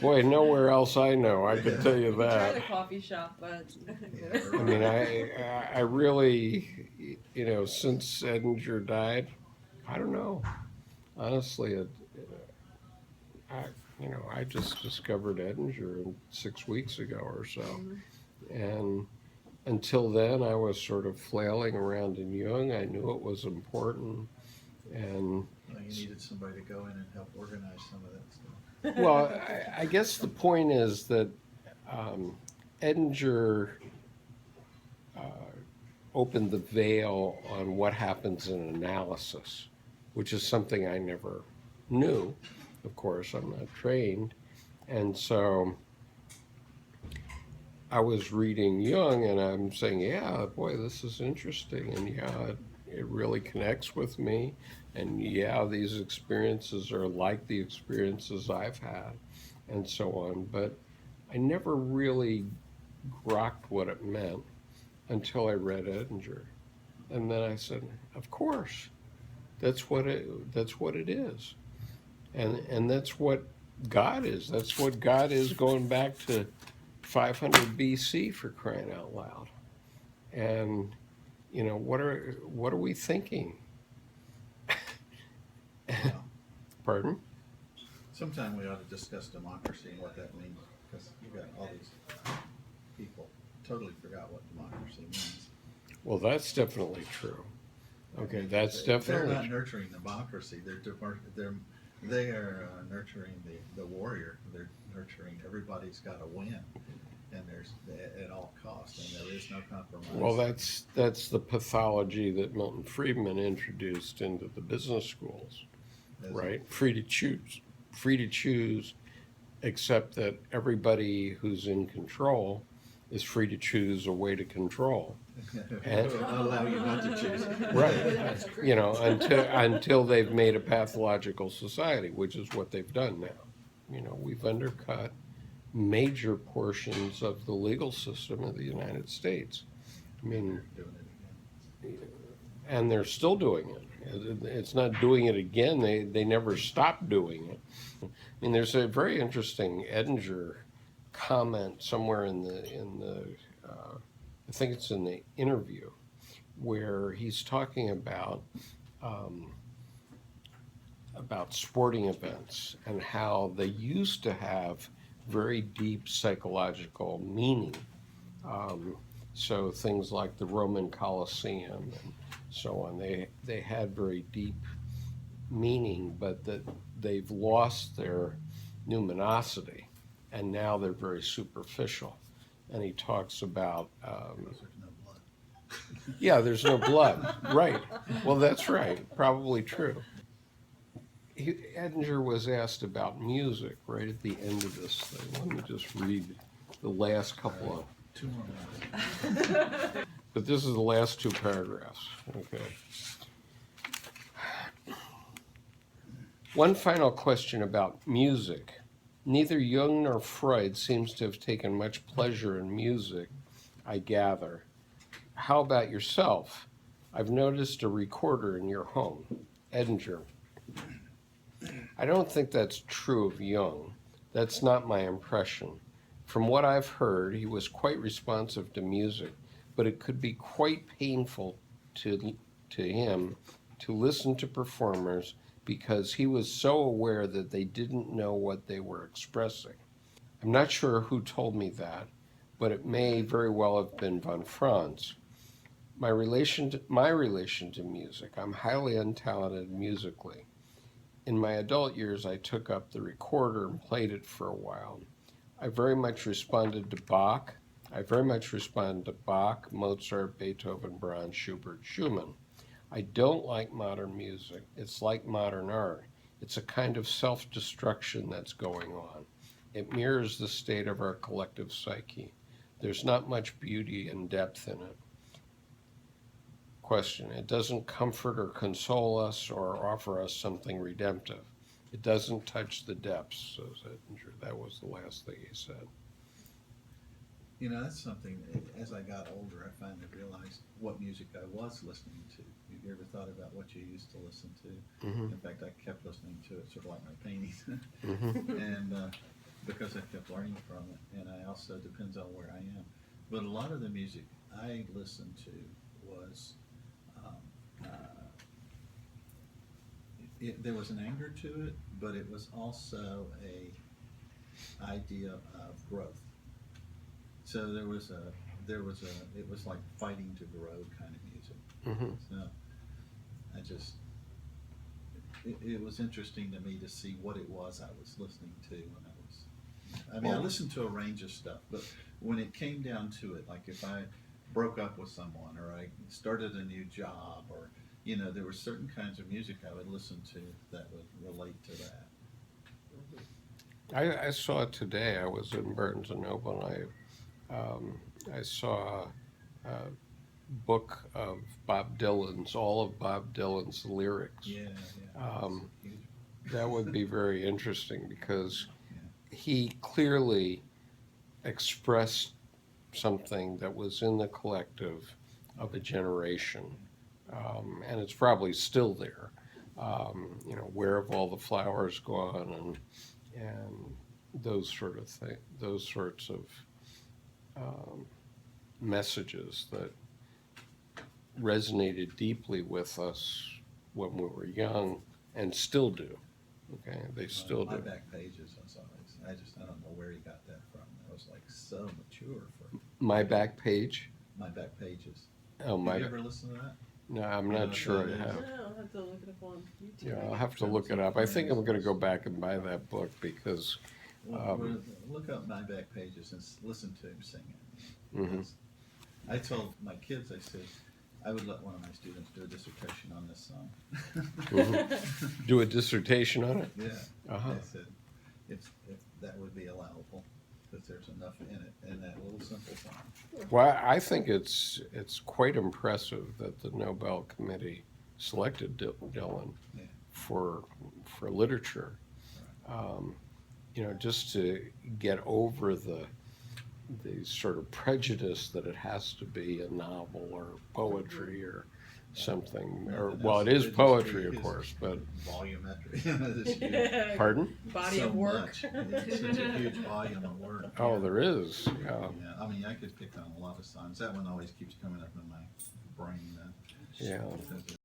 Boy, nowhere else I know, I can tell you We tried that. a coffee shop, but I mean, I really, since Edinger died, I don't know. Honestly, I, I just discovered Edinger 6 weeks ago or so. Mhm. And until then, I was sort of flailing around in Jung. I knew it was important. And, Well, you needed somebody to go in and help organize some of that stuff. well, I guess the point is that um, Edinger uh, opened the veil on what happens in analysis, which is something I never knew. Of course, I'm not trained. And so I was reading Jung and I'm saying, yeah, boy, this is interesting. And yeah, it really connects with me. And yeah, these experiences are like the experiences I've had and so on. But I never really grokked what it meant until I read Edinger. And then I said, of course, that's what it is. And that's what God is. That's what God is going back to 500 BC, for crying out loud. And what are we thinking? Well, Pardon? sometime we ought to discuss democracy and what that means, because you've got all these people totally forgot what democracy means. Well, that's definitely true. Okay, that's They're definitely not true. nurturing democracy. They are nurturing the warrior. They're nurturing everybody's got to win, and there's at all costs, and there is no Well, compromise. that's the pathology that Milton Friedman introduced into the business schools, As right? Free to choose, except that everybody who's in control is free to choose a way to control. And allow you not to choose. right, That's true. until they've made a pathological society, which is what they've done now. We've undercut major portions of the legal system of the United States. I mean, They're doing it again. and they're still doing it. It's not doing it again. They never stopped doing it. I mean, there's a very interesting Edinger comment somewhere in the I think it's in the interview where he's talking um, about sporting events and how they used to have very deep psychological meaning. Um, so things like the Roman Colosseum and so on, they had very deep meaning, but that they've lost their numinosity, and now they're very superficial. And he talks about, Because there's no blood. yeah, there's no blood. Right. Well, that's right. Probably true. Edinger was asked about music right at the end of this thing. Let me just read the last couple of, Two more minutes. but this is the last two paragraphs. Okay. One final question about music. Neither Jung nor Freud seems to have taken much pleasure in music, I gather. How about yourself? I've noticed a recorder in your home. Edinger. I don't think that's true of Jung. That's not my impression. From what I've heard, he was quite responsive to music, but it could be quite painful to him to listen to performers because he was so aware that they didn't know what they were expressing. I'm not sure who told me that, but it may very well have been von Franz. My relation to music, I'm highly untalented musically. In my adult years, I took up the recorder and played it for a while. I very much responded to Bach. I very much responded to Bach, Mozart, Beethoven, Brahms, Schubert, Schumann. I don't like modern music. It's like modern art. It's a kind of self destruction that's going on. It mirrors the state of our collective psyche. There's not much beauty and depth in it. Question. It doesn't comfort or console us or offer us something redemptive. It doesn't touch the depths, says Edinger. That was the last thing he said. You know, that's something, as I got older, I finally realized what music I was listening to. You ever thought about what you used to listen to? Mm-hmm. In fact, I kept listening to it, sort of like my paintings. Mm-hmm. and because I kept learning from it, and I also depends on where I am. But a lot of the music I listened to was there was an anger to it, but it was also a idea of growth. So it was like fighting to grow kind of music. Mm-hmm. So I just, it was interesting to me to see what it was I was listening to when I Well, listened to a range of stuff, but when it came down to it, like if I broke up with someone or I started a new job or, there were certain kinds of music I would listen to that would relate to that. I saw it today. I was in Barnes and Noble, and I saw a book of all of Bob Dylan's lyrics. Yeah, yeah. Um, It's huge. that would be very interesting because Yeah. he clearly expressed something that was in the collective of a generation, and it's probably still there. Where have all the flowers gone, and those sort of those sorts of messages that resonated deeply with us when we were young, and still do. Okay, they still My do. back pages was always, I don't know where he got that from. It was like so mature for My back page. my back pages. Oh, Have my. you ever listened to that? No, I'm You know not what sure that I is? have. No, I'll have to look it up on YouTube. Yeah, I'll have to look it up. I think I'm going to go back and buy that book because. Well, look up My Back Pages and listen to him sing it. Mhm. Because I told my kids, I said, I would let one of my students do a dissertation on this song. Mhm. Do a dissertation on it? Yeah. Uh-huh. I said, if that would be allowable, because there's enough in it, in that little simple song. Well, I think it's quite impressive that the Nobel Committee selected Dylan Yeah. for literature. Just to get over the sort of prejudice that it has to be a novel or poetry or something. Or Nothing well, else. it is It'd just poetry, be of his course, but volumetric. This huge- pardon? Body so of work. much. It's such a huge volume of work. Oh, there is. Yeah, I mean, I could pick on a lot of songs. That one always keeps coming up in my brain. Yeah. Because